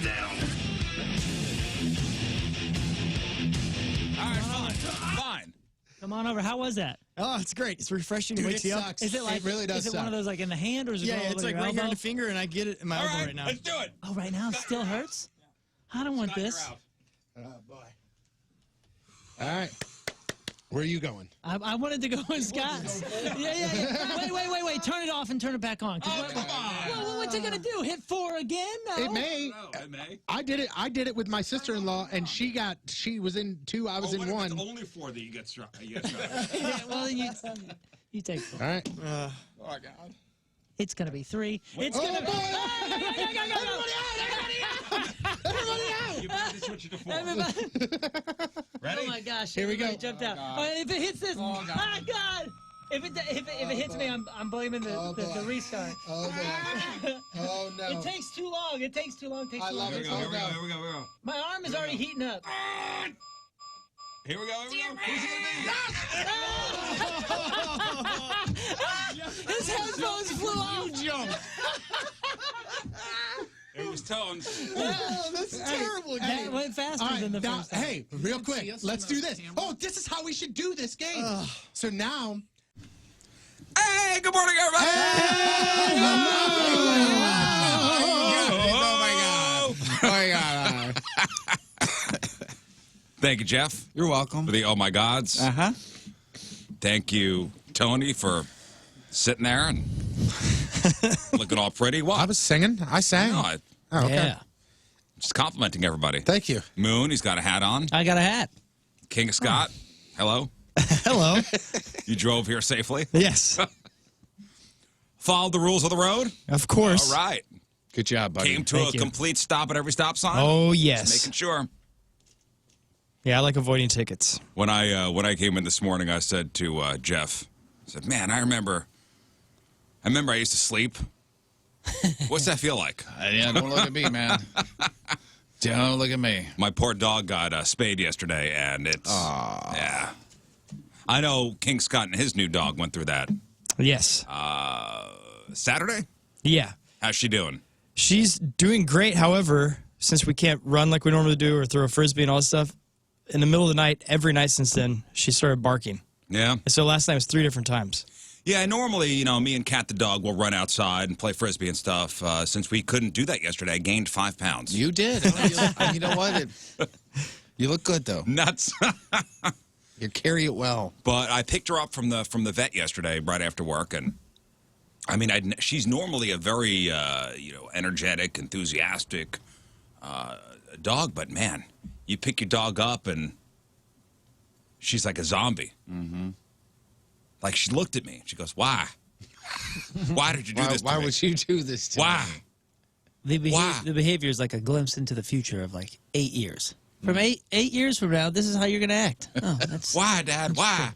down. All right, fine. Come on over. How was that? Oh, it's great. It's refreshing. Dude, It wakes it you up. sucks. Is it like? It really does Is it suck. one of those like in the hand, or is it? Yeah, all it's over like your right here in elbow? the finger, and I get it in my All elbow right, right now. let's do it. Oh, right now it still hurts. I don't want this. Oh, boy. All right. Where are you going? I wanted to go with Scott. Yeah. Wait. Turn it off and turn it back on. Oh, come on. What's it gonna do? Hit 4 again? No. It may. No, it may. I did it with my sister-in-law, and she was in 2, I was in what if 1. It's only 4 that you get struck. Yeah, well, then you take 4. All right. Oh, my God. It's gonna be 3. It's Oh, gonna boy. You better switch it to 4. Ready? Oh my gosh! Here we go. Everybody jumped out. God. Oh, if it hits this, oh God! If it hits me, I'm blaming the restart. Oh, boy. Oh, no. It takes too long. It takes too long. I love Here it. we go, here we go, here we go, here we go. My arm is already heating up. Here we go, here we go. His headphones flew off. It was tones. Oh, that's terrible. That went faster All right, than the now, first time. hey, real quick, let's do this. Oh, this is how we should do this game. So now... Hey, good morning, everybody. Oh, my God. Thank you, Jeff, You're welcome. for the Oh My Gods. Uh-huh. Thank you, Tony, for sitting there and looking all pretty. I What? was singing. I sang. No, I Oh, okay. Yeah. just complimenting everybody. Thank you. Moon, he's got a hat on. I got a hat. King Scott, hello. Hello. You drove here safely. Yes. Followed the rules of the road. Of course. All right. Good job, buddy. Came to Thank a you. complete stop at every stop sign. Oh, Just yes. making sure. Yeah, I like avoiding tickets. When I came in this morning, I said to Jeff, I said, "Man, I remember I used to sleep. What's that feel like?" Yeah, don't look at me, man. Don't look at me. My poor dog got spayed yesterday, and it's yeah. I know King Scott and his new dog went through that Yes. Saturday. Yeah. How's she doing? She's doing great. However, since we can't run like we normally do or throw a frisbee and all this stuff, in the middle of the night, every night since then, she started barking. Yeah. And so last night was 3 different times. Yeah, normally, me and Kat the dog will run outside and play frisbee and stuff. Since we couldn't do that yesterday, I gained 5 pounds. You did. You know what? You look good, though. Nuts. You carry it well. But I picked her up from the vet yesterday, right after work, and I mean, she's normally a very energetic, enthusiastic dog, but man, you pick your dog up and she's like a zombie. Mm-hmm. Like she looked at me, she goes, "Why? Why did you do this? To Why me? would you do this to Why?" me? The behavior is like a glimpse into the future of like 8 years. From 8 years from now, this is how you're gonna act. Oh, that's Why, Dad? Why?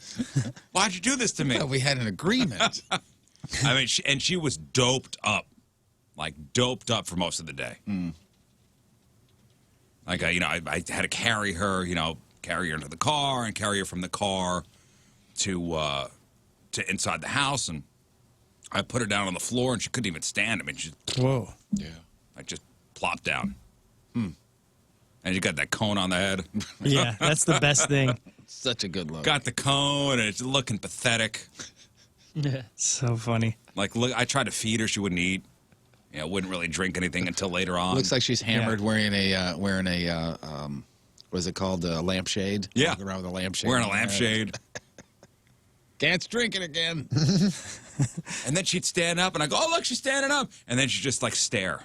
Why'd you do this to me? Well, we had an agreement. I mean, she was doped up, like doped up for most of the day. Like I had to carry her, carry her into the car and carry her from the car to inside the house, and I put her down on the floor, and she couldn't even stand. I mean, she Whoa. Yeah. like just plopped down. And you got that cone on the head. Yeah, that's the best thing. Such a good look. Got the cone, and it's looking pathetic. So funny. Like, look, I tried to feed her, she wouldn't eat. Wouldn't really drink anything until later on. Looks like she's hammered, wearing a what is it called? A lampshade. Yeah. Walking around with a lampshade. wearing a on her head. lampshade. Can't drink it again. And then she'd stand up, and I go, "Oh, look, she's standing up." And then she'd just, like, stare.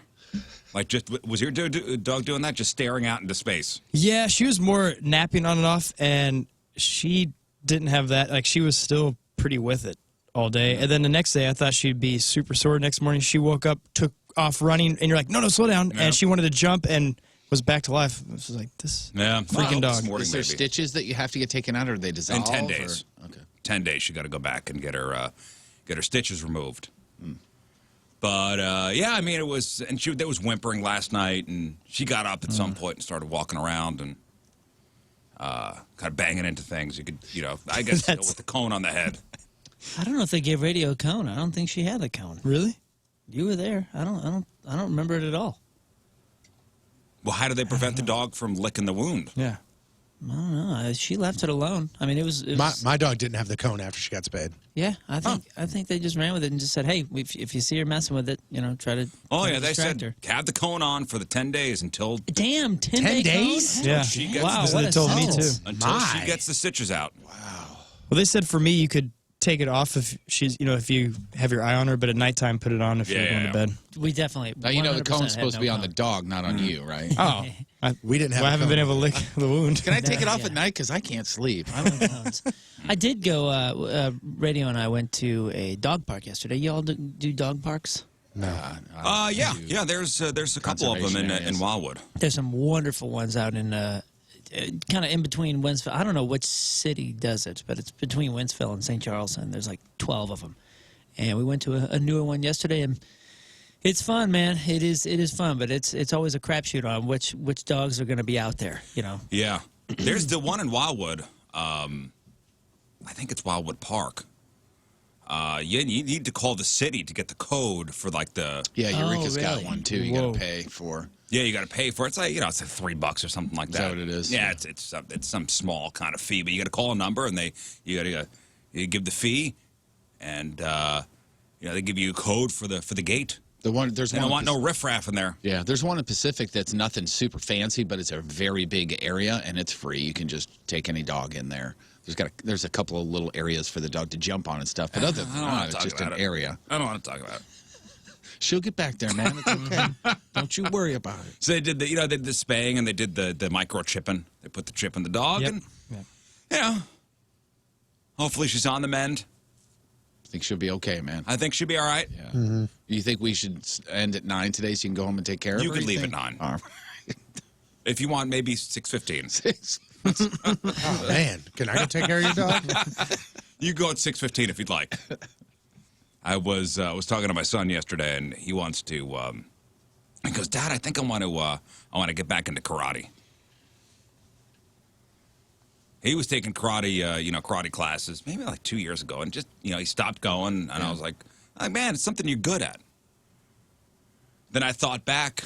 Like, was your dog doing that? Just staring out into space? Yeah, she was more napping on and off, and she didn't have that. Like, she was still pretty with it all day. And then the next day, I thought she'd be super sore. Next morning, she woke up, took off running, and you're like, no, slow down. Yeah. And she wanted to jump and was back to life. It was like, this freaking dog. This morning, Is there maybe. stitches that you have to get taken out, or are they dissolve? In 10 days. Or? Okay. 10 days, she got to go back and get her stitches removed. But, yeah, I mean, it was, and there was whimpering last night, and she got up at some point and started walking around and kind of banging into things. You could, I guess still with the cone on the head. I don't know if they gave Radio a cone. I don't think she had a cone. Really? You were there. I don't remember it at all. Well, how do they prevent the dog from licking the wound? Yeah. I don't know. She left it alone. I mean, it was My dog didn't have the cone after she got spayed. yeah. I think they just ran with it and just said, hey, if you see her messing with it, try to. Oh, try yeah, to they distract said her. have the cone on for the 10 days until Damn, 10 10 day days? cone? Yeah. she gets Wow, the, what they a told me sentence. too. until she My. gets the stitches out. Well, they said for me, you could take it off if she's, if you have your eye on her, but at nighttime, put it on if you're going to bed. We definitely. Now, you know the 100% cone's had supposed to no be on the cone. dog, not on you, right? Oh. We didn't have I a haven't cone. been able to lick the wound. Can I take it off Yeah. at night? Because I can't sleep. I don't know. I did go. Radio and I went to a dog park yesterday. You all do dog parks? No. Yeah. There's a couple of them Conservation in areas. Wildwood. There's some wonderful ones out in kind of in between Winsville. I don't know which city does it, but it's between Winsville and St. Charles, and there's like 12 of them. And we went to a newer one yesterday, and it's fun, man. It is fun, but it's always a crapshoot on which dogs are going to be out there. Yeah. There's the one in Wildwood. I think it's Wildwood Park. You need to call the city to get the code for like the. Yeah, Eureka's got really? one too. You got Whoa. to pay for. Yeah, you got to pay for it. It's like it's like $3 or something like that. that what it is? Yeah, it's some small kind of fee, but you got to call a number and you got to give the fee, and they give you a code for the gate. The one there's They one. don't want no riffraff in there. Yeah, there's one in Pacific that's nothing super fancy, but it's a very big area and it's free. You can just take any dog in there. There's a couple of little areas for the dog to jump on and stuff, but other I than don't wanna that, it's talk just an about it. area. I don't want to talk about it. She'll get back there, man. It's okay. Don't you worry about it. So they did they did the spaying and they did the microchipping. They put the chip in the dog, Yep. and hopefully she's on the mend. I think she'll be okay, man. I think she'll be all right. Yeah. You think we should end at 9 today so you can go home and take care of her? You could leave think? at 9. All right. If you want, maybe 6:15. Oh, man. Can I go take care of your dog? You go at 6:15 if you'd like. I was talking to my son yesterday, and he wants to. He goes, Dad, I think I want to get back into karate. He was taking karate, karate classes maybe like 2 years ago, and just he stopped going, and I was like, man, it's something you're good at. Then I thought back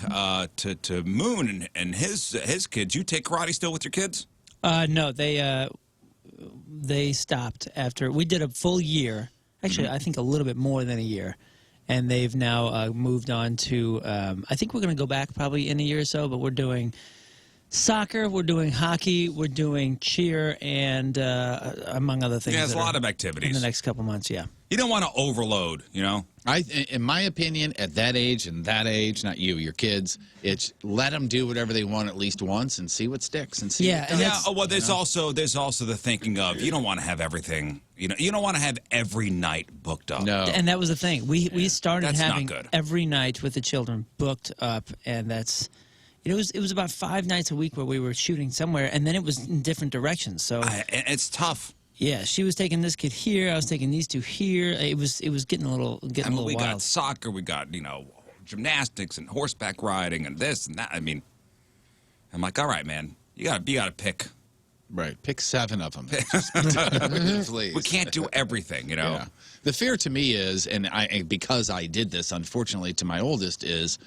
to Moon and his kids. You take karate still with your kids? No, they stopped after we did a full year. Actually, I think a little bit more than a year, and they've now moved on to. I think we're going to go back probably in a year or so, but we're doing soccer, we're doing hockey, we're doing cheer, and among other things. Yeah, there's a that lot are of in activities. the next couple months. Yeah. You don't want to overload, In my opinion, at that age and that age, not you, your kids, it's let them do whatever they want at least once and see what sticks and see. Yeah, what and does. that's- Well, there's also the thinking of you don't want to have everything. You don't want to have every night booked up. No. And that was the thing. We started That's not having good. every night with the children booked up, and that's. It was about 5 nights a week where we were shooting somewhere, and then it was in different directions. So It's tough. yeah, she was taking this kid here. I was taking these two here. It was getting a little I mean, we wild. got soccer, we got gymnastics and horseback riding and this and that. I mean, I'm like, all right, man, you got to pick. Right. Pick 7 of them. Please. We can't do everything, Yeah. The fear to me is, and because I did this, unfortunately, to my oldest, is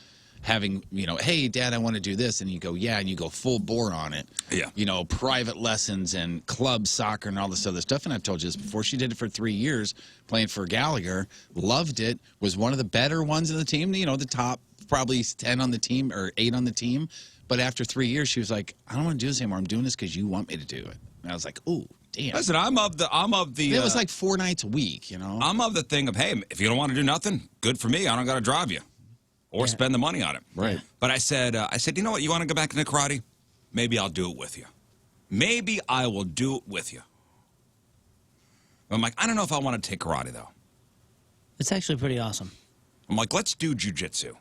having, hey, Dad, I want to do this. And you go, yeah, and you go full bore on it. Yeah. Private lessons and club soccer and all this other stuff. And I've told you this before. She did it for 3 years, playing for Gallagher, loved it, was one of the better ones in the team, the top probably 10 on the team or 8 on the team. But after 3 years, she was like, I don't want to do this anymore. I'm doing this because you want me to do it. And I was like, ooh, damn. Listen, I'm of the. It was like 4 nights a week, I'm of the thing of, hey, if you don't want to do nothing, good for me. I don't got to drive you, or spend the money on it. Right. But I said, you know what? You want to go back into karate? Maybe I'll do it with you. Maybe I will do it with you. I'm like, I don't know if I want to take karate though. It's actually pretty awesome. I'm like, let's do jujitsu.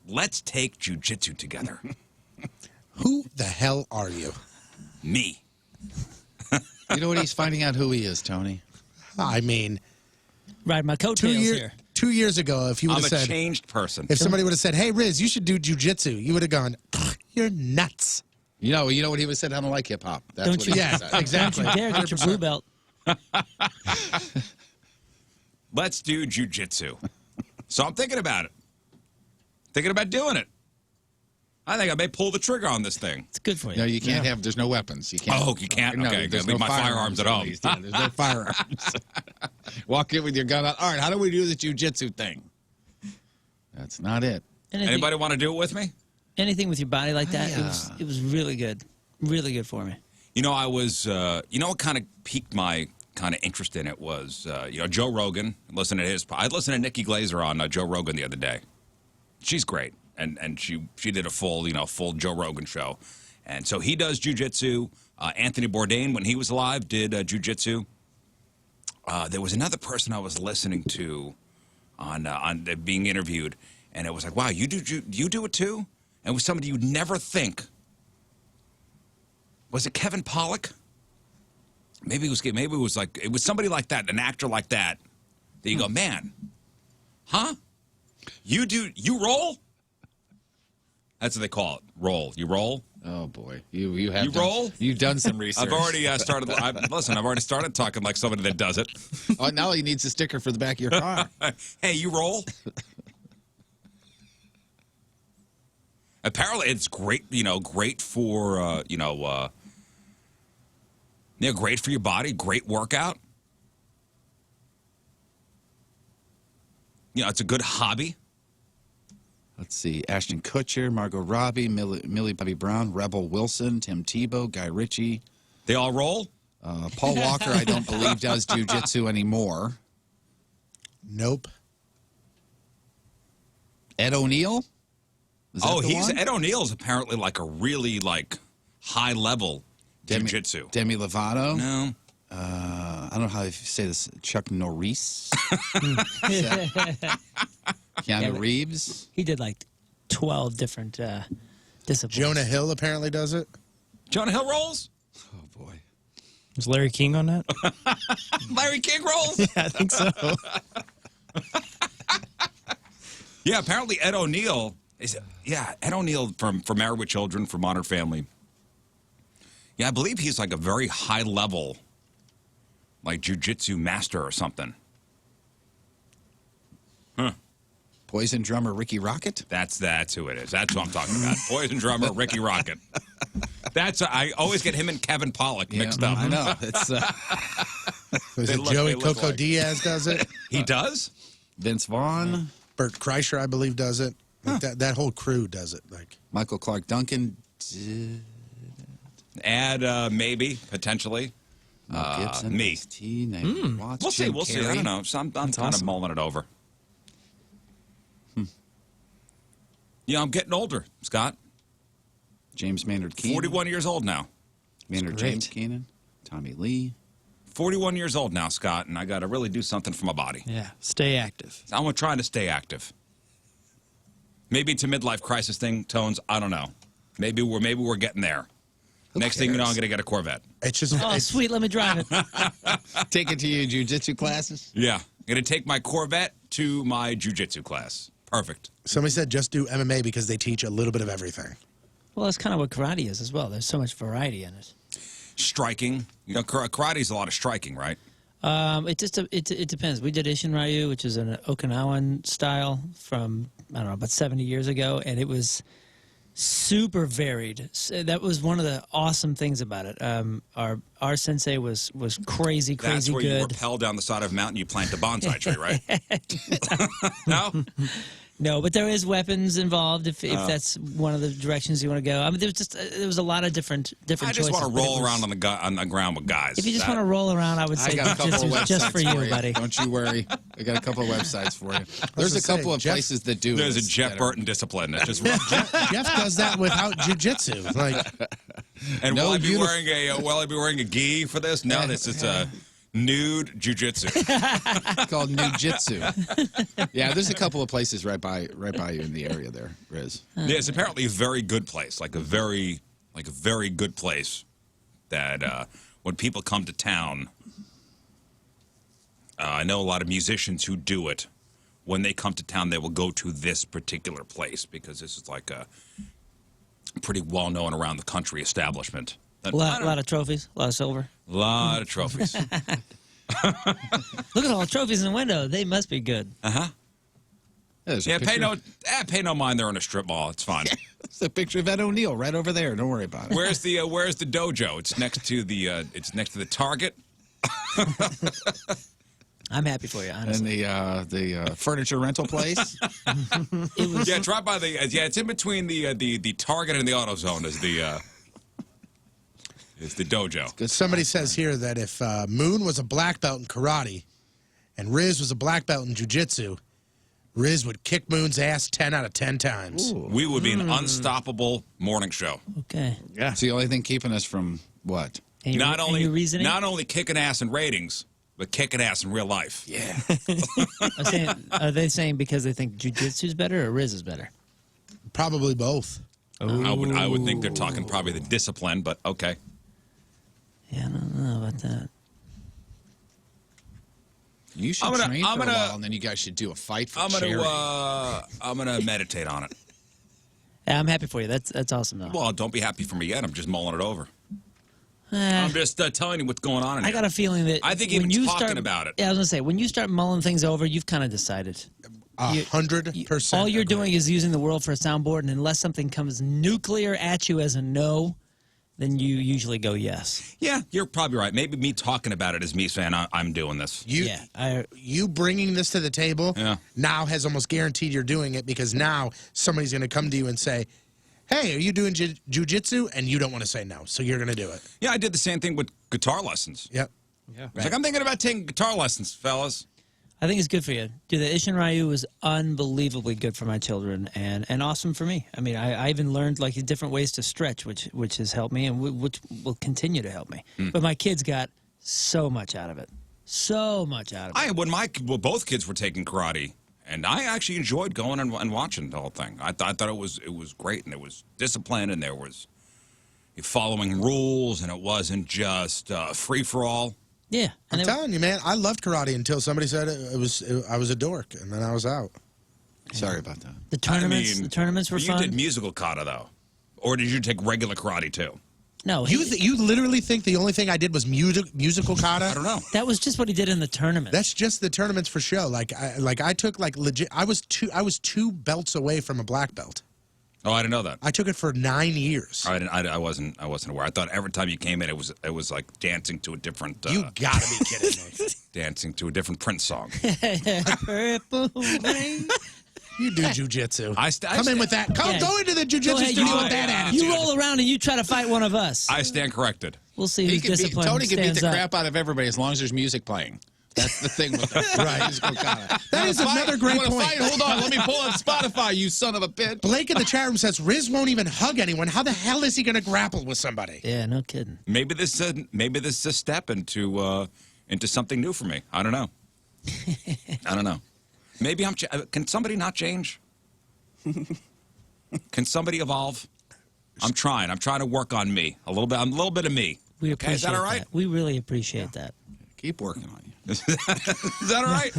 Let's take jujitsu together. Who the hell are you? Me. You know what? He's finding out who he is, Tony. I mean, Ride my coattails here. 2 years ago, if you would I'm have a said, changed person. if somebody would have said, hey, Riz, you should do jujitsu, you would have gone, you're nuts. You know what he would have said? I don't like hip hop. That's Don't what you- he Yeah, said. exactly. Don't you dare get your blue belt. Let's do jujitsu. So I'm thinking about it. Thinking about doing it. I think I may pull the trigger on this thing. It's good for you. No, you can't have. There's no weapons. You can't. Oh, you can't? No, Okay, there's leave no my firearms at home. least. Yeah, there's no firearms. Walk in with your gun out. All right, how do we do the jujitsu thing? That's not it. Anybody want to do it with me? Anything with your body like that, Yeah. it was really good. Really good for me. You know, I was, you know what kind of piqued my kind of interest in it was, you know, Joe Rogan. Listen to his, I listened to Nikki Glazer on Joe Rogan the other day. She's great. And she did a full Joe Rogan show. And so he does jujitsu. Anthony Bourdain, when he was alive, did jujitsu. There was another person I was listening to on being interviewed, and it was like, wow, you do it too? And it was somebody you'd never think. Was it Kevin Pollak? Maybe it was somebody like that, an actor like that. That you go, man, huh? You roll? That's what they call it. Roll. You roll? Oh boy, you have You roll? You've done some research. I've already started. Listen, I've already started talking like somebody that does it. Oh, now he needs a sticker for the back of your car. Hey, you roll? Apparently, it's great. You know, great for great for your body. Great workout. You know, it's a good hobby. Let's see: Ashton Kutcher, Margot Robbie, Millie Bobby Brown, Rebel Wilson, Tim Tebow, Guy Ritchie. They all roll. Paul Walker, I don't believe does jujitsu anymore. Nope. Ed O'Neill. Ed O'Neill's apparently like a really high level jiu-jitsu. Demi Lovato. No. I don't know how you say this. Chuck Norris. Keanu Reeves. He did like 12 different disciplines. Jonah Hill apparently does it. Jonah Hill rolls? Oh boy. Was Larry King on that? Larry King rolls? Yeah, I think so. Yeah, apparently Ed O'Neill Ed O'Neill from Married with Children, from Modern Family. Yeah, I believe he's like a very high level jiu-jitsu master or something. Huh. Poison drummer Ricky Rocket. That's who it is. That's who I'm talking about. Poison drummer Ricky Rocket. I always get him and Kevin Pollak mixed up. I know. It's Was it Joey look Coco like- Diaz does it? He does? Vince Vaughn, Bert Kreischer, I believe, does it. Like that whole crew does it. Like Michael Clark Duncan, Add maybe, potentially. Mel Gibson, me. T, Naomi Watts, We'll see. Jim We'll see. I Carrey. don't know. So I'm kind of awesome. mulling it over. Yeah, I'm getting older, Scott. James Maynard Keenan. 41 years old now. Maynard great. James Keenan. Tommy Lee. 41 years old now, Scott, and I got to really do something for my body. Yeah, stay active. I'm trying to stay active. Maybe it's a midlife crisis thing, Tones. I don't know. Maybe we're getting there. Next thing you know, I'm going to get a Corvette. it's just Oh, sweet. Let me drive it. Take it to your jiu-jitsu classes. Yeah. I'm going to take my Corvette to my jiu-jitsu class. Perfect. somebody said just do MMA because they teach a little bit of everything. Well, that's kind of what karate is as well. There's so much variety in it. Striking. You know, karate's a lot of striking, right? It depends. We did Ishin Ryu, which is an Okinawan style from, I don't know, about 70 years ago, and it was super varied. That was one of the awesome things about it. Our sensei was crazy That's where good. you rappel down the side of a mountain, you plant a bonsai tree, right? No? No, but there is weapons involved if that's one of the directions you want to go. I mean, there was a lot of different I just choices. want to but it roll was- around on the ground with guys. If you just want to roll around, I would I say got a couple of jiu-jitsu websites is just for you, buddy. Don't you worry. I got a couple of websites for you. There's a gonna couple say, of Jeff- places that do There's a this Jeff that are- Burton discipline. That's just Jeff does that without jujitsu. Like And No, will I be beautiful- wearing a gi for this? No, this is a nude jujitsu. called Nujitsu. Yeah, there's a couple of places right by you in the area there, Riz. Yeah, it's apparently a very good place, like a very good place that when people come to town, I know a lot of musicians who do it. When they come to town, they will go to this particular place because this is like a pretty well-known around the country establishment. A lot of trophies, a lot of silver. Lot of trophies. Look at all the trophies in the window. They must be good. Uh-huh. There's a Yeah, picture. pay no mind. They're in a strip mall. It's fine. It's a picture of Ed O'Neill right over there. Don't worry about it. Where's the dojo? It's next to the Target. I'm happy for you, And honestly. the furniture rental place. Yeah, drive by the. Yeah, it's in between the Target and the AutoZone. Is the dojo. Somebody says here that if Moon was a black belt in karate and Riz was a black belt in jiu-jitsu, Riz would kick Moon's ass 10 out of 10 times. We would be an unstoppable morning show. Okay. Yeah. It's the only thing keeping us from what? And your, Not and only your reasoning? not only kicking ass in ratings, but kicking ass in real life. Yeah. Are they saying because they think jiu-jitsu's better or Riz is better? Probably both. I would think they're talking probably the discipline, but okay. Yeah, I don't know about that. You should train for a while, and then you guys should do a fight for charity. I'm gonna meditate on it. Yeah, I'm happy for you. That's awesome, though. Well, don't be happy for me yet. I'm just mulling it over. Eh, I'm just telling you what's going on in I here. got a feeling that I think when even you talking start, about it. Yeah, I was gonna say when you start mulling things over, you've kind of decided. 100%. All you're agree. doing is using the world for a soundboard, and unless something comes nuclear at you as a no, then you usually go yes. Yeah, you're probably right. Maybe me talking about it is me saying I'm doing this. You bringing this to the table now has almost guaranteed you're doing it, because now somebody's going to come to you and say, hey, are you doing jiu-jitsu? And you don't want to say no, so you're going to do it. Yeah, I did the same thing with guitar lessons. Yep. Yeah. It's like, I'm thinking about taking guitar lessons, fellas. I think it's good for you. Dude, the Ishin Ryu was unbelievably good for my children and awesome for me. I mean, I even learned like different ways to stretch, which has helped me and which will continue to help me. But my kids got so much out of it. So much out of it. When both kids were taking karate, and I actually enjoyed going and watching the whole thing. I thought it was great, and there was discipline, and there was following rules, and it wasn't just free for all. Yeah. I'm telling you, man, I loved karate until somebody said I was a dork, and then I was out. Sorry about that. The tournaments were fun. You did musical kata, though. Or did you take regular karate, too? No. You literally think the only thing I did was musical kata? I don't know. That was just what he did in the tournament. That's just the tournaments for show. I took legit. I was two belts away from a black belt. Oh, I didn't know that. I took it for 9 years. I wasn't aware. I thought every time you came in, it was like dancing to a different. You gotta be kidding me. Dancing to a different Prince song. Purple rain. You do jujitsu. Come Come in with that. Go into the jujitsu studio with that attitude. You roll around and you try to fight one of us. I stand corrected. We'll see who's disciplined. Tony can beat stands the up. crap out of everybody as long as there's music playing. That's the thing with that. Right. Musical kata. That is another great You wanna point. fight? Hold on. Let me pull up Spotify, you son of a bitch. Blake in the chat room says Riz won't even hug anyone. How the hell is he going to grapple with somebody? Yeah, no kidding. Maybe this is a step into something new for me. I don't know. I don't know. Maybe can somebody not change? Can somebody evolve? I'm trying. I'm trying to work on me a little bit. I'm a little bit of me. We appreciate is that all right? that. We really appreciate that. Keep working on you. Is that all right?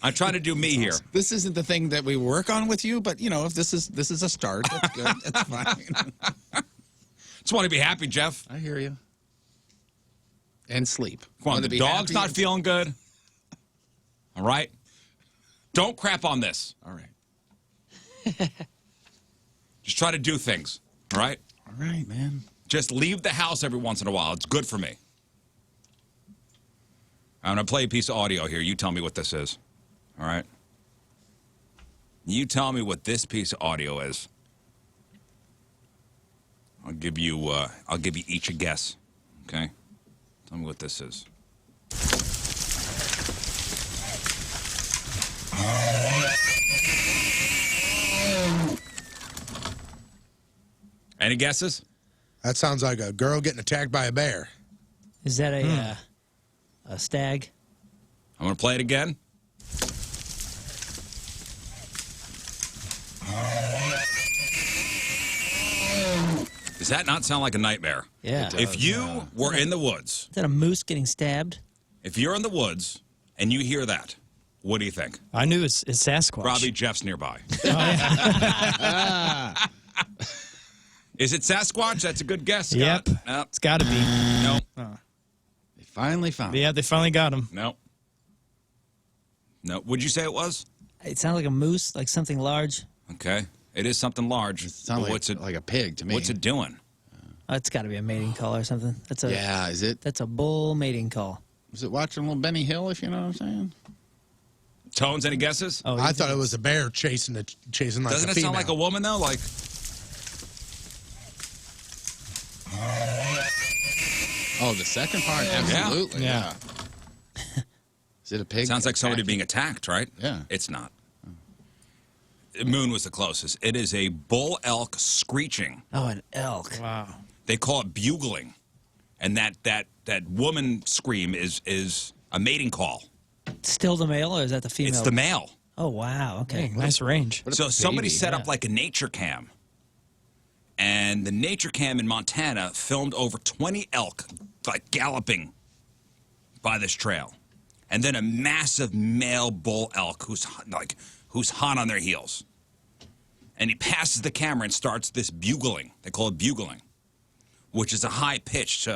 I'm trying to do me here. This isn't the thing that we work on with you, but if this is a start, that's good. That's fine. Just want to be happy, Jeff. I hear you. And sleep. Come on, Want the to be dog's happy? not feeling good. All right? Don't crap on this. All right. Just try to do things. All right? All right, man. Just leave the house every once in a while. It's good for me. I'm going to play a piece of audio here. You tell me what this is. All right? You tell me what this piece of audio is. I'll give you each a guess. Okay? Tell me what this is. Any guesses? That sounds like a girl getting attacked by a bear. Is that a stag? I'm going to play it again. Does that not sound like a nightmare? Yeah. If you were in the woods, Is that a moose getting stabbed? if you're in the woods and you hear that, what do you think? I knew it's Sasquatch. Probably Jeff's nearby. Is it Sasquatch? That's a good guess, Scott. Yep. No. It's got to be. No. They finally found it. Yeah, they finally got him. No. No. Would you say it was? It sounded like a moose, like something large. Okay. It is something large. It sounds But like, like a pig to me. What's it doing? Oh, it's got to be a mating call or something. That's a Yeah, is it? That's a bull mating call. Is it watching little Benny Hill, if you know what I'm saying? Tones, any guesses? Oh, I thought it was a bear chasing like Doesn't a it female. sound like a woman, though? Like, Oh, the second part? Absolutely. Yeah. Is it a pig? sounds like somebody being attacked, right? Yeah. It's not. Moon was the closest. It is a bull elk screeching. Oh, an elk. Wow. They call it bugling. And that woman scream is a mating call. Still the male, or is that the female? It's the male. Oh, wow. Okay. Dang, nice range. So somebody set yeah. up like a nature cam. And the nature cam in Montana filmed over 20 elk like galloping by this trail. And then a massive male bull elk who's hot on their heels. And he passes the camera and starts this bugling. They call it bugling, which is a high-pitched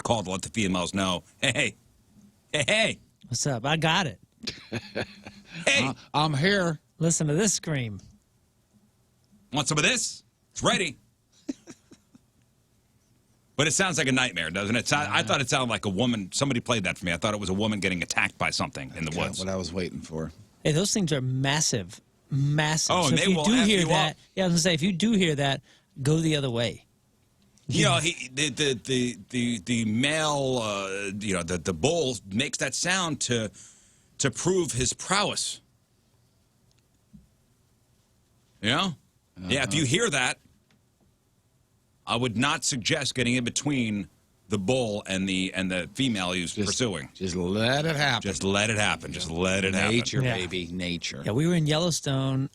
call to let the females know, hey, hey, hey, What's up? I got it. hey, I'm here. Listen to this scream. want some of this? It's ready. But it sounds like a nightmare, doesn't it? I thought it sounded like a woman. Somebody played that for me. I thought it was a woman getting attacked by something in the woods. What I was waiting for. Hey, those things are massive. Massive. Oh, so and if they you will do F hear you that, up. yeah, I was gonna say, if you do hear that, go the other way. You know, the male, the bull makes that sound to prove his prowess. You know? Yeah, if you hear that, I would not suggest getting in between the bull and the female he's pursuing. Just let it happen. Just let it happen. Just let it happen. Nature, Yeah. baby. Nature. Yeah, we were in Yellowstone.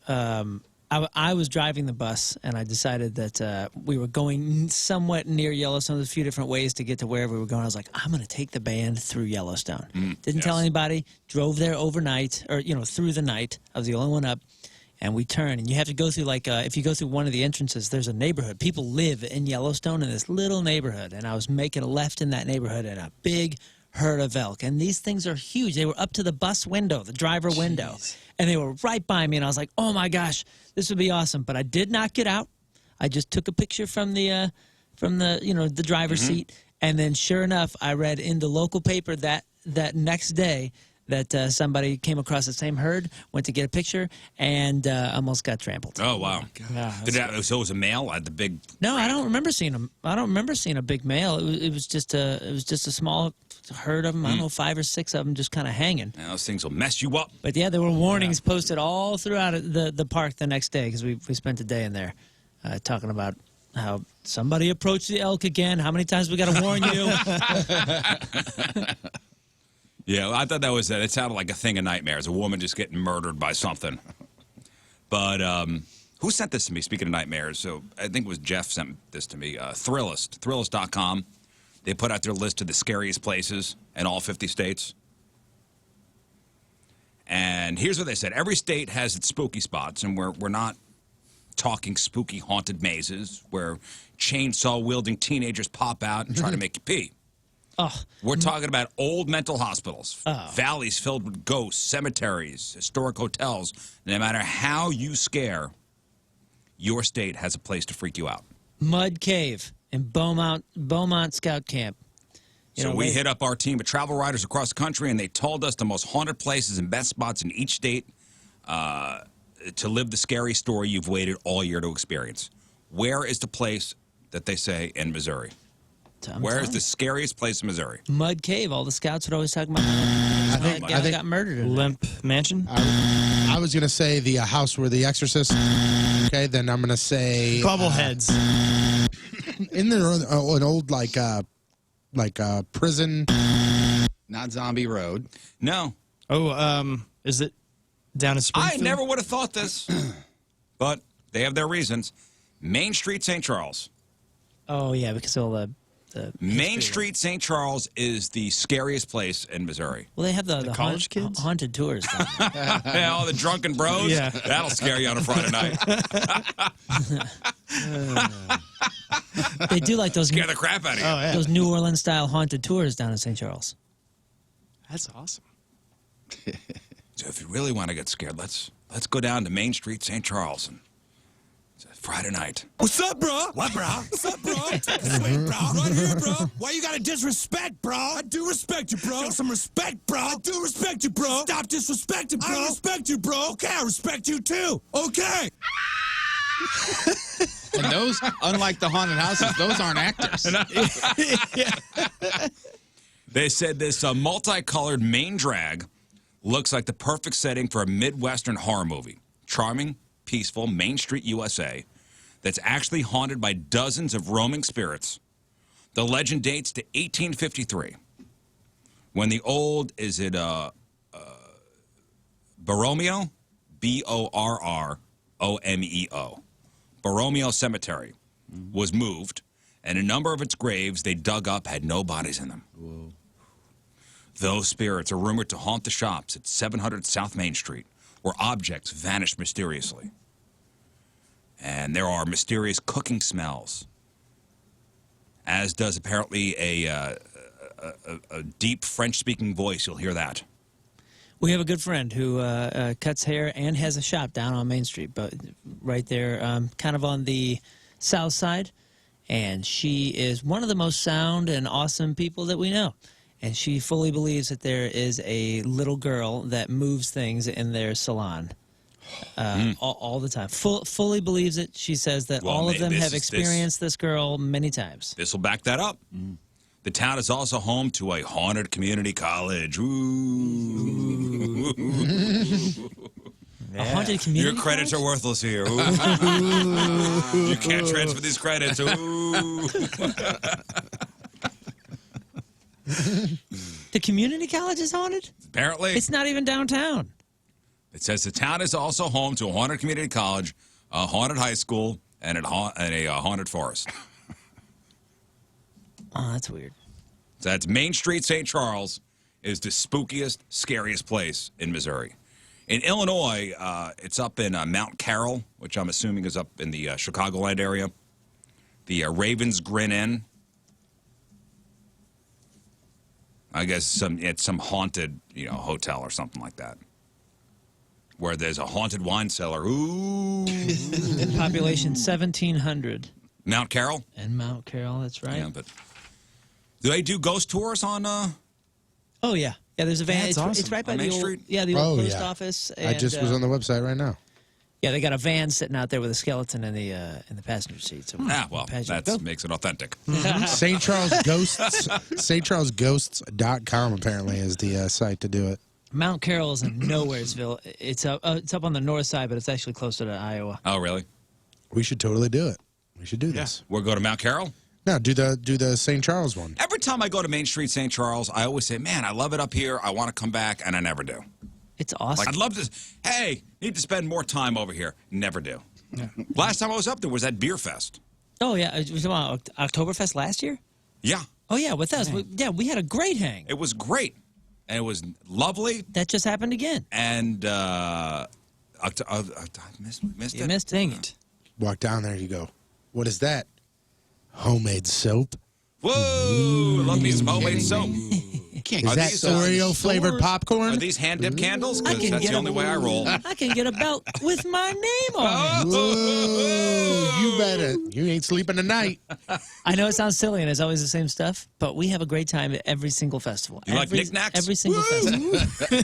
I was driving the bus, and I decided that we were going somewhat near Yellowstone. There's a few different ways to get to wherever we were going. I was like, I'm going to take the band through Yellowstone. Didn't tell anybody. Drove there overnight, or through the night. I was the only one up. And we turn, and you have to go through, if you go through one of the entrances, there's a neighborhood. People live in Yellowstone in this little neighborhood. And I was making a left in that neighborhood, and a big herd of elk. And these things are huge. They were up to the bus window, the driver window. And they were right by me, and I was like, oh, my gosh, this would be awesome. But I did not get out. I just took a picture from the driver's seat. And then, sure enough, I read in the local paper that next day that somebody came across the same herd, went to get a picture, and almost got trampled. Oh, wow. Yeah, So it was a male at the big... no, I don't remember seeing him. I don't remember seeing a big male. It was just a small herd of them. I don't know, 5 or 6 of them just kind of hanging. Yeah, those things will mess you up. But yeah, there were warnings posted all throughout the park the next day because we spent a day in there talking about how somebody approached the elk again. How many times we got to warn you? Yeah, I thought it sounded like a thing of nightmares. A woman just getting murdered by something. But who sent this to me, speaking of nightmares? So I think it was Jeff sent this to me. Thrillist.com. They put out their list of the scariest places in all 50 states. And here's what they said. Every state has its spooky spots, and we're not talking spooky haunted mazes where chainsaw-wielding teenagers pop out and try to make you pee. Oh, We're talking about old mental hospitals, valleys filled with ghosts, cemeteries, historic hotels. No matter how you scare, your state has a place to freak you out. Mud Cave in Beaumont Scout Camp. So we hit up our team of travel writers across the country, and they told us the most haunted places and best spots in each state to live the scary story you've waited all year to experience. Where is the place that they say in Missouri? Where is the scariest place in Missouri? Mud Cave. All the scouts would always talk about. I think got murdered in there. Limp Mansion? I was going to say the house where the Exorcist. Okay, then I'm going to say Bubbleheads. Isn't there an old prison? Not Zombie Road. No. Oh, is it down in Springfield? I never would have thought this, but they have their reasons. Main Street, St. Charles. Oh yeah, because all the Main Street, St. Charles is the scariest place in Missouri. Well, they have the college kids? haunted tours. Down there. Yeah, all the drunken bros. Yeah. That'll scare you on a Friday night. They do like those Scare the crap out of you. Oh, yeah. those New Orleans style haunted tours down in St. Charles. That's awesome. if you really want to get scared, let's go down to Main Street, St. Charles, and it's a Friday night. What's up, bro? What, bro? What's up, bro? Take a swing, bro. Right here, bro. Why you gotta disrespect, bro? I do respect you, bro. Show some respect, bro. I do respect you, bro. Stop disrespecting, bro. I respect you, bro. Okay, I respect you, too. Okay. And those, unlike the haunted houses, those aren't actors. They said this multicolored main drag looks like the perfect setting for a Midwestern horror movie. Charming, peaceful Main Street, USA, that's actually haunted by dozens of roaming spirits. The legend dates to 1853, when the old, Borromeo? Borromeo. Borromeo Cemetery was moved, and a number of its graves they dug up had no bodies in them. Whoa. Those spirits are rumored to haunt the shops at 700 South Main Street, where objects vanish mysteriously. And there are mysterious cooking smells, as does apparently a deep French-speaking voice. You'll hear that. We have a good friend who cuts hair and has a shop down on Main Street, but right there, kind of on the south side. And she is one of the most sound and awesome people that we know. And she fully believes that there is a little girl that moves things in their salon all the time. Fully believes it. She says that all of them have experienced this girl many times. This will back that up. The town is also home to a haunted community college. Ooh. A haunted community Your credits college? are worthless here. Ooh. You can't transfer these credits. Ooh. The community college is haunted? Apparently. It's not even downtown. It says the town is also home to a haunted community college, a haunted high school, and a haunted forest. Oh, that's weird. So that's Main Street, St. Charles, is the spookiest, scariest place in Missouri. In Illinois, it's up in Mount Carroll, which I'm assuming is up in the Chicagoland area. The Ravens Grin Inn. I guess it's some haunted, hotel or something like that, where there's a haunted wine cellar. Ooh. Population 1,700. Mount Carroll? And Mount Carroll, that's right. Yeah, but do they do ghost tours on? Oh yeah, there's a van. That's awesome. It's right by On the Main old, Street? the old Oh, post yeah. office. I And, just was on the website right now. Yeah, they got a van sitting out there with a skeleton in the passenger seat. So Well, that makes it authentic. St. Charles Ghosts. StCharlesGhosts.com apparently is the site to do it. Mount Carroll is in Nowheresville. It's up on the north side, but it's actually closer to Iowa. Oh, really? We should totally do it. We should do this. We'll go to Mount Carroll? No, do the St. Charles one. Every time I go to Main Street, St. Charles, I always say, man, I love it up here. I want to come back, and I never do. It's awesome. Like, I'd love to, hey, need to spend more time over here. Never do. Yeah. Last time I was up there was at Beer Fest. Oh yeah, it was about Oktoberfest last year. Yeah. Oh yeah, with us. We had a great hang. It was great. And it was lovely. That just happened again. And missed You it. missed it. Dang it. Walk down there, you go, what is that? Homemade soap? Whoa! Love me some homemade soap. Is Are that these, Oreo flavored popcorn? Are these hand-dipped candles? I Because can that's get the a- only way I roll. I can get a belt with my name on it. Whoa, you better. You ain't sleeping tonight. I know it sounds silly and it's always the same stuff, but we have a great time at every single festival. You like knickknacks? Every single festival.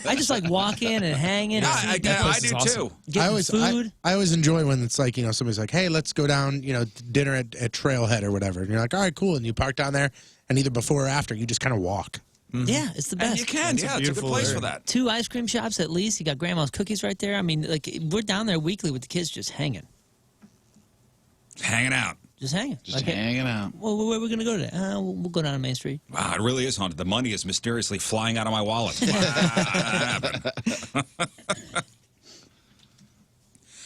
I just like walking and hanging. Yeah, and I seeing do people, too. Getting food. I always enjoy when it's like, somebody's like, hey, let's go down, dinner at Trailhead or whatever. And you're like, all right, cool. And you park down there, and either before or after, you just kind of walk. Yeah, it's the best. And you can. Yeah, it's a good place for that. 2 ice cream shops at least. You got Grandma's Cookies right there. I mean, like, we're down there weekly with the kids just hanging. Hanging out. Just hanging. Just hanging out. Well, where are we going to go today? We'll go down to Main Street. Wow, it really is haunted. The money is mysteriously flying out of my wallet.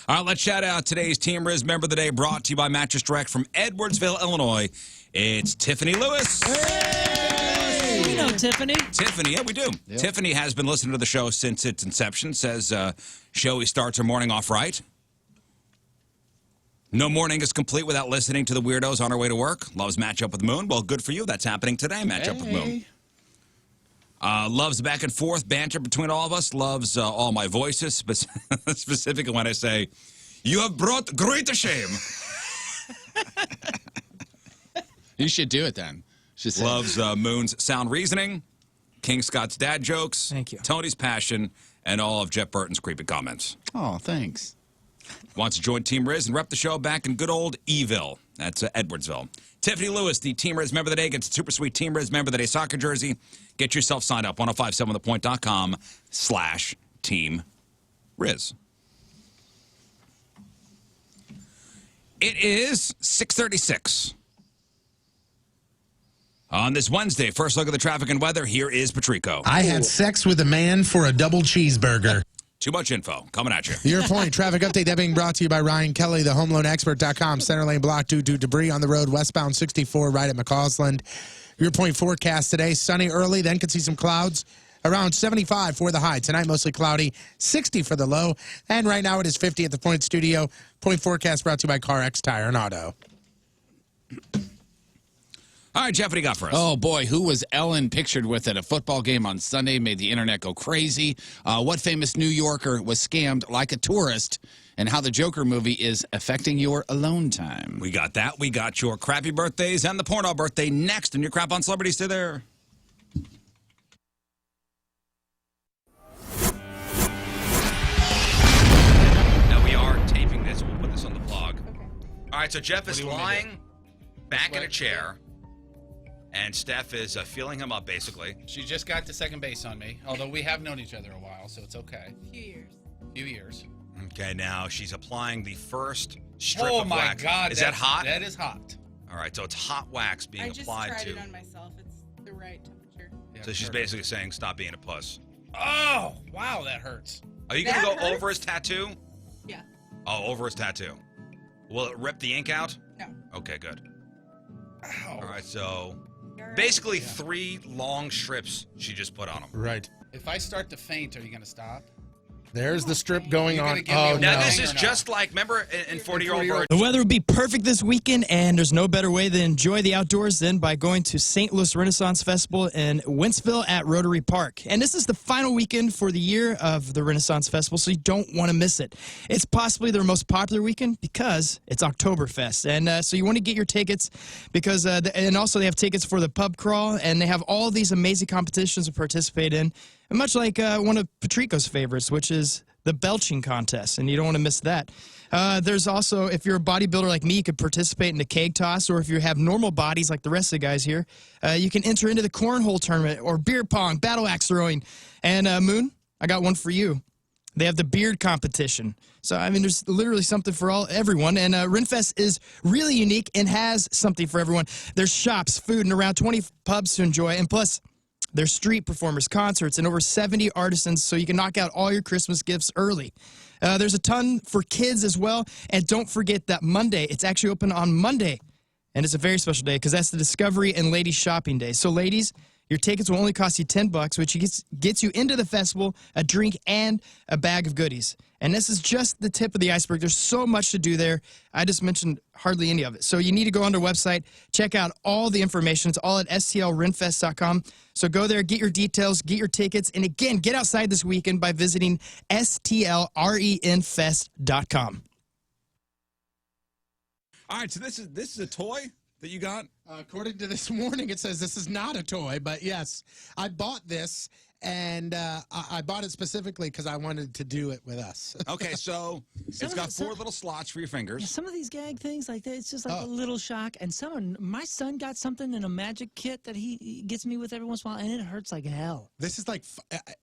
All right, let's shout out today's Team Riz Member of the Day, brought to you by Mattress Direct from Edwardsville, Illinois. It's Tiffany Lewis. Hey! We know Tiffany. Tiffany, yeah, we do. Yep. Tiffany has been listening to the show since its inception. Says show starts her morning off right. No morning is complete without listening to the weirdos on her way to work. Loves Match Up with Moon. Well, good for you. That's happening today, Match Up with Moon. Loves back and forth banter between all of us. Loves all my voices, specifically when I say, "You have brought great shame." You should do it then. Should say Loves Moon's sound reasoning, King Scott's dad jokes, Thank you. Tony's passion, and all of Jeff Burton's creepy comments. Oh, thanks. Wants to join Team Riz and rep the show back in good old Eville. That's Edwardsville. Tiffany Lewis, the Team Riz Member of the Day, gets a super sweet Team Riz Member of the Day soccer jersey. Get yourself signed up, 1057thepoint.com/Team Riz. It is 6:36. On this Wednesday, first look at the traffic and weather, here is Patrico. I had sex with a man for a double cheeseburger. Too much info coming at you. Your point. Traffic update that being brought to you by Ryan Kelly, the homeloanexpert.com. Center lane blocked due to debris on the road westbound 64 right at McCausland. Your point forecast today, sunny early, then could see some clouds. Around 75 for the high. Tonight, mostly cloudy, 60 for the low. And right now it is 50 at the Point Studio. Point forecast brought to you by CarX Tire and Auto. All right, Jeff, what do you got for us? Oh, boy, who was Ellen pictured with at a football game on Sunday? Made the internet go crazy. What famous New Yorker was scammed like a tourist? And how the Joker movie is affecting your alone time. We got that. We got your crappy birthdays and the porno birthday next. And your crap on celebrities, stay there. Now we are taping this. We'll put this on the blog. Okay. All right, so Jeff is lying back in a chair. And Steph is feeling him up, basically. She just got to second base on me, although we have known each other a while, so it's okay. Few years. Okay, now she's applying the first strip Oh, of my wax. God. Is that hot? That is hot. All right, so it's hot wax being applied I just to. tried it on myself. It's the right temperature. Yeah, So she's basically saying, stop being a puss. Oh, wow, that hurts. Are you going to That go hurts? over his tattoo? Yeah. Oh, over his tattoo. Will it rip the ink out? No. Okay, good. Ow. All right, so You're right. basically 3 long strips she just put on him. Right. If I start to faint, are you going to stop? There's the strip going You're on. gonna give me Oh, a Now, no. this Or is not? just like, remember in 40-Year-Old Virgin? The weather will be perfect this weekend, and there's no better way to enjoy the outdoors than by going to St. Louis Renaissance Festival in Wentzville at Rotary Park. And this is the final weekend for the year of the Renaissance Festival, so you don't want to miss it. It's possibly their most popular weekend because it's Oktoberfest. And so you want to get your tickets because, and also they have tickets for the pub crawl, and they have all these amazing competitions to participate in. And much like one of Patrico's favorites, which is the belching contest, and you don't want to miss that. There's also, if you're a bodybuilder like me, you could participate in the keg toss, or if you have normal bodies like the rest of the guys here, you can enter into the cornhole tournament or beer pong, battle axe throwing. And Moon, I got one for you. They have the beard competition. So, I mean, there's literally something for everyone. And Renfest is really unique and has something for everyone. There's shops, food, and around 20 pubs to enjoy. And plus, there's street performers, concerts, and over 70 artisans, so you can knock out all your Christmas gifts early. There's a ton for kids as well. And don't forget that Monday, it's actually open on Monday. And it's a very special day because that's the Discovery and Ladies Shopping Day. So, ladies, your tickets will only cost you $10, which gets you into the festival, a drink, and a bag of goodies. And this is just the tip of the iceberg. There's so much to do there. I just mentioned hardly any of it. So you need to go on their website, check out all the information. It's all at stlrenfest.com. So go there, get your details, get your tickets, and again, get outside this weekend by visiting stlrenfest.com. All right, so this is a toy that you got? According to this morning, it says this is not a toy, but yes, I bought this, and I bought it specifically because I wanted to do it with us. Okay, so it's got 4 little slots for your fingers. Yeah, some of these gag things like that, it's just like a little shock. And my son got something in a magic kit that he gets me with every once in a while, and it hurts like hell. This is like,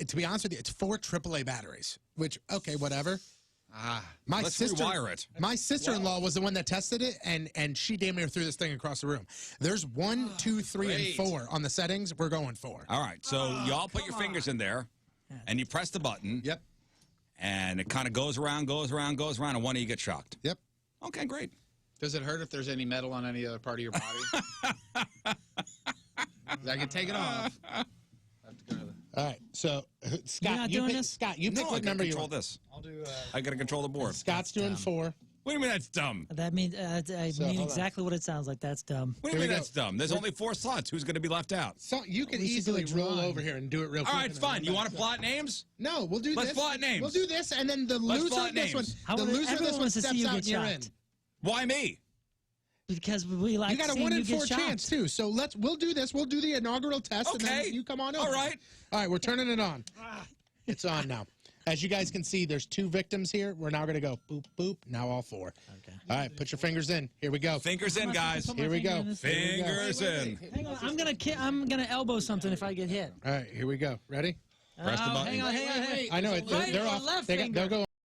to be honest with you, it's 4 AAA batteries, which, okay, whatever. Let's rewire it. My sister-in-law was the one that tested it, and she damn near threw this thing across the room. There's 1, 2, 3, and 4 on the settings. We're going 4. All right, so you all put your fingers in there, and you press the button. Yep. And it kind of goes around, and one of you get shocked. Yep. Okay, great. Does it hurt if there's any metal on any other part of your body? I can take it off. I have to go to the... All right, so Scott, not you doing pick, this? Scott, you pick No, I what gotta number you control want. this. I'll do I got to control the board. Scott's doing 4. What do you mean that's dumb? That means I mean hold on. exactly what it sounds like. That's dumb. What do you mean that's dumb? There's only 4 slots. Who's going to be left out? So you can We should do easily a roll drawing. over here and do it real quick. All right, and then fine. run You back. want to plot names? No, we'll do Let's this. plot names. We'll do this, and then the Let's loser plot of this names. one, the loser of this Everyone one wants to steps see you out get and you're in. shocked. Why me? Because we like You got a seeing 1 in you get 4 shocked. chance too. So we'll do this. We'll do the inaugural test, and Okay. then you come on over. All right. All right, we're turning it on. It's on now. As you guys can see, there's 2 victims here. We're now going to go boop boop. Now all 4. Okay. All right, put your fingers in. Here we go. Fingers in, guys. Put my Here we finger go. in this- Fingers in. Hang on, I'm gonna elbow something if I get hit. All right, here we go. Ready? Press the button. Hang on. I know it. Right They're or off. left They'll finger? go